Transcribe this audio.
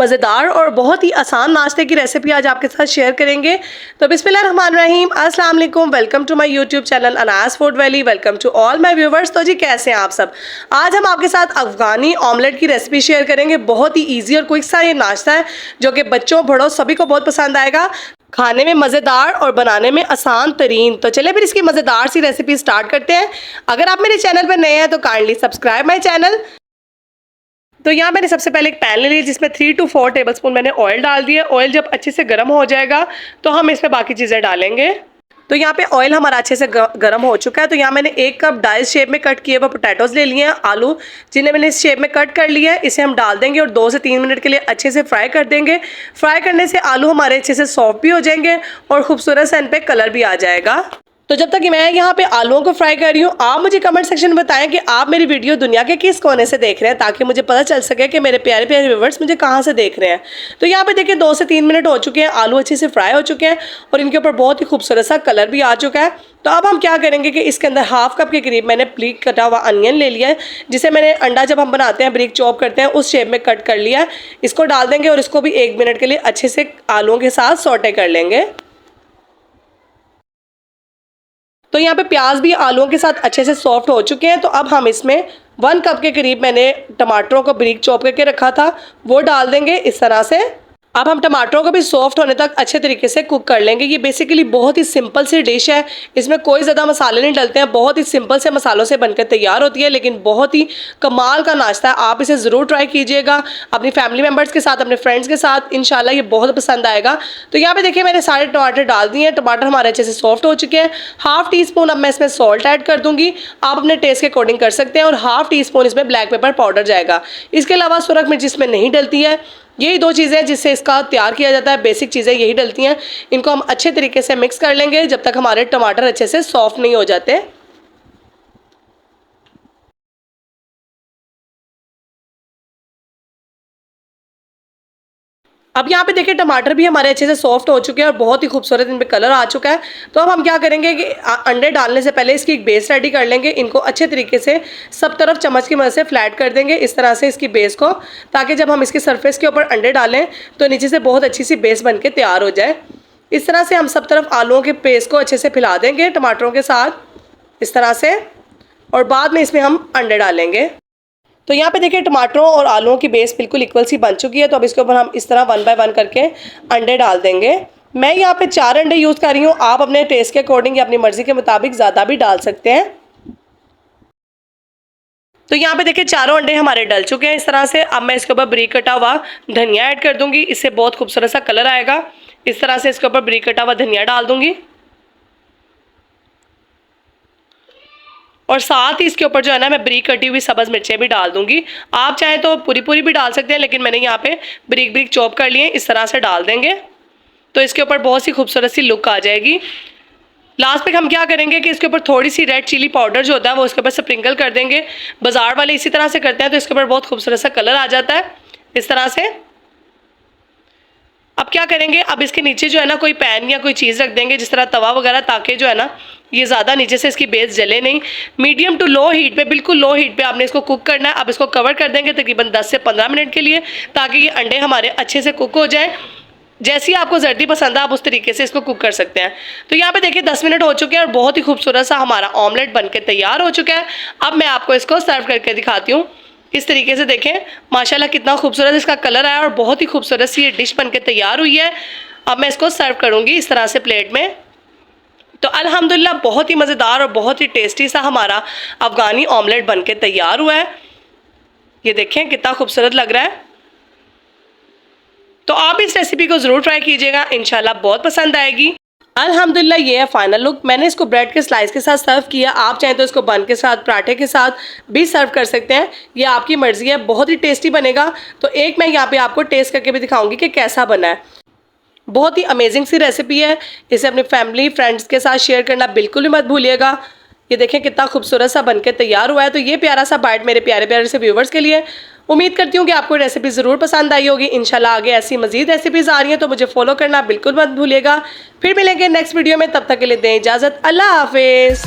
मज़ेदार और बहुत ही आसान नाश्ते की रेसिपी आज आपके साथ शेयर करेंगे। तो बिस्मिल्लाहिर्रहमानिर्रहीम, अस्सलाम वालेकुम, welcome to my YouTube channel Anas food valley. Welcome to all my viewers. तो जी कैसे हैं आप सब। आज हम आपके साथ अफ़गानी ऑमलेट की रेसिपी शेयर करेंगे। बहुत ही ईजी और क्विक सा ये नाश्ता है जो कि बच्चों बड़ों सभी को बहुत पसंद आएगा। खाने में मज़ेदार और बनाने में आसान तरीन। तो चलिए फिर इसकी मज़ेदार सी रेसिपी स्टार्ट करते हैं। अगर आप मेरे चैनल पर नए हैं तो काइंडली सब्सक्राइब माय चैनल। तो यहाँ मैंने सबसे पहले एक पैन ले लिया जिसमें 3 to 4 टेबलस्पून मैंने ऑयल डाल दिया। ऑयल जब अच्छे से गर्म हो जाएगा तो हम इसमें बाकी चीज़ें डालेंगे। तो यहाँ पे ऑयल हमारा अच्छे से गर्म हो चुका है। तो यहाँ मैंने 1 कप डाइस शेप में कट किए हुए पोटैटोज ले लिए हैं, आलू जिन्हें मैंने इस शेप में कट कर लिया है। इसे हम डाल देंगे और 2 से 3 मिनट के लिए अच्छे से फ्राई कर देंगे। फ्राई करने से आलू हमारे अच्छे से सॉफ्ट भी हो जाएंगे और खूबसूरत सा इन पर कलर भी आ जाएगा। तो जब तक मैं यहाँ पे आलूओं को फ्राई कर रही हूँ, आप मुझे कमेंट सेक्शन में बताएं कि आप मेरी वीडियो दुनिया के किस कोने से देख रहे हैं, ताकि मुझे पता चल सके कि मेरे प्यारे प्यारे व्यूवर्स मुझे कहाँ से देख रहे हैं। तो यहाँ पे देखिए 2 से 3 मिनट हो चुके हैं, आलू अच्छे से फ्राई हो चुके हैं और इनके ऊपर बहुत ही खूबसूरत सा कलर भी आ चुका है। तो अब हम क्या करेंगे कि इसके अंदर हाफ कप के करीब मैंने ब्रीक कटा हुआ अनियन ले लिया है, जिसे मैंने अंडा जब हम बनाते हैं ब्रीक चॉप करते हैं उस शेप में कट कर लिया है। इसको डाल देंगे और इसको भी 1 मिनट के लिए अच्छे से आलूओं के साथ सौटे कर लेंगे। तो यहाँ पे प्याज भी आलूओं के साथ अच्छे से सॉफ्ट हो चुके हैं। तो अब हम इसमें 1 कप के करीब मैंने टमाटरों को ब्रीक चॉप करके रखा था वो डाल देंगे इस तरह से। अब हम टमाटरों को भी सॉफ्ट होने तक अच्छे तरीके से कुक कर लेंगे। ये बेसिकली बहुत ही सिंपल सी डिश है, इसमें कोई ज़्यादा मसाले नहीं डलते हैं, बहुत ही सिंपल से मसालों से बनकर तैयार होती है, लेकिन बहुत ही कमाल का नाश्ता है। आप इसे ज़रूर ट्राई कीजिएगा अपनी फैमिली मेम्बर्स के साथ, अपने फ्रेंड्स के साथ, इंशाल्लाह ये बहुत पसंद आएगा। तो यहाँ पे देखिए मैंने सारे टमाटर डाल दिए हैं। टमाटर हमारे अच्छे से सॉफ्ट हो चुके हैं। हाफ टी स्पून अब मैं इसमें सॉल्ट ऐड कर दूँगी, आप अपने टेस्ट के अकॉर्डिंग कर सकते हैं, और हाफ टी स्पून इसमें ब्लैक पेपर पाउडर जाएगा। इसके अलावा सुरख मिर्च इसमें नहीं डलती है। यही 2 चीज़ें जिससे इसका तैयार किया जाता है, बेसिक चीज़ें यही डलती हैं। इनको हम अच्छे तरीके से मिक्स कर लेंगे जब तक हमारे टमाटर अच्छे से सॉफ्ट नहीं हो जाते। अब यहाँ पे देखिए टमाटर भी हमारे अच्छे से सॉफ्ट हो चुके हैं और बहुत ही खूबसूरत इन पे कलर आ चुका है। तो अब हम क्या करेंगे कि अंडे डालने से पहले इसकी एक बेस रेडी कर लेंगे। इनको अच्छे तरीके से सब तरफ चम्मच की मदद से फ्लैट कर देंगे इस तरह से इसकी बेस को, ताकि जब हम इसके सरफेस के ऊपर अंडे डालें तो नीचे से बहुत अच्छी सी बेस बन के तैयार हो जाए। इस तरह से हम सब तरफ आलूओं के पेस्ट को अच्छे से फैला देंगे टमाटरों के साथ इस तरह से, और बाद में इसमें हम अंडे डालेंगे। तो यहाँ पे देखिए टमाटरों और आलूओं की बेस बिल्कुल इक्वल सी बन चुकी है। तो अब इसके ऊपर हम इस तरह 1 बाय 1 करके अंडे डाल देंगे। मैं यहाँ पे 4 अंडे यूज़ कर रही हूँ, आप अपने टेस्ट के अकॉर्डिंग या अपनी मर्जी के मुताबिक ज़्यादा भी डाल सकते हैं। तो यहाँ पे देखिए चारों अंडे हमारे डल चुके हैं इस तरह से। अब मैं इसके ऊपर ब्रीक कटा हुआ धनिया ऐड कर दूँगी, इससे बहुत खूबसूरत सा कलर आएगा। इस तरह से इसके ऊपर ब्रीक कटा हुआ धनिया डाल दूँगी और साथ ही इसके ऊपर जो है ना मैं ब्रीक कटी हुई सब्ज़ मिर्चें भी डाल दूंगी। आप चाहें तो पूरी पूरी भी डाल सकते हैं, लेकिन मैंने यहाँ पे ब्रीक ब्रीक चॉप कर लिए, इस तरह से डाल देंगे तो इसके ऊपर बहुत सी खूबसूरत सी लुक आ जाएगी। लास्ट में हम क्या करेंगे कि इसके ऊपर थोड़ी सी रेड चिली पाउडर जो होता है वो इसके ऊपर स्प्रिंकल कर देंगे। बाजार वाले इसी तरह से करते हैं तो इसके ऊपर बहुत खूबसूरत सा कलर आ जाता है इस तरह से। अब क्या करेंगे, अब इसके नीचे जो है ना कोई पैन या कोई चीज़ रख देंगे जिस तरह तवा वगैरह, ताकि जो है ना ये ज़्यादा नीचे से इसकी बेस जले नहीं। मीडियम टू लो हीट पे, बिल्कुल लो हीट पे आपने इसको कुक करना है। अब इसको कवर कर देंगे तकरीबन 10 से 15 मिनट के लिए, ताकि ये अंडे हमारे अच्छे से कुक हो जाए। जैसी आपको जर्दी पसंद है आप उस तरीके से इसको कुक कर सकते हैं। तो यहाँ पे देखिए 10 मिनट हो चुके हैं और बहुत ही खूबसूरत सा हमारा ऑमलेट बन के तैयार हो चुका है। अब मैं आपको इसको सर्व करके दिखाती हूँ। इस तरीके से देखें माशाल्लाह कितना खूबसूरत इसका कलर आया और बहुत ही खूबसूरत सी ये डिश बन के तैयार हुई है। अब मैं इसको सर्व करूँगी इस तरह से प्लेट में। तो अल्हम्दुलिल्लाह बहुत ही मज़ेदार और बहुत ही टेस्टी सा हमारा अफ़गानी ऑमलेट बन के तैयार हुआ है। ये देखें कितना खूबसूरत लग रहा है। तो आप इस रेसिपी को ज़रूर ट्राई कीजिएगा, इंशाल्लाह बहुत पसंद आएगी। अल्हम्दुलिल्लाह ये है फाइनल लुक। मैंने इसको ब्रेड के स्लाइस के साथ सर्व किया। आप चाहें तो इसको बन के साथ, पराठे के साथ भी सर्व कर सकते हैं, ये आपकी मर्ज़ी है। बहुत ही टेस्टी बनेगा। तो एक मैं यहाँ पे आपको टेस्ट करके भी दिखाऊंगी कि कैसा बना है। बहुत ही अमेजिंग सी रेसिपी है। इसे अपनी फैमिली फ्रेंड्स के साथ शेयर करना बिल्कुल भी मत भूलिएगा। ये देखें कितना खूबसूरत सा बनके तैयार हुआ है। तो ये प्यारा सा बाइट मेरे प्यारे प्यारे से व्यूवर्स के लिए। उम्मीद करती हूँ कि आपको रेसिपी ज़रूर पसंद आई होगी। इंशाल्लाह आगे ऐसी मज़ीद रेसिपीज़ आ रही हैं तो मुझे फॉलो करना बिल्कुल मत भूलिएगा। फिर मिलेंगे नेक्स्ट वीडियो में, तब तक के लिए दें इजाज़त। अल्लाह हाफिज़।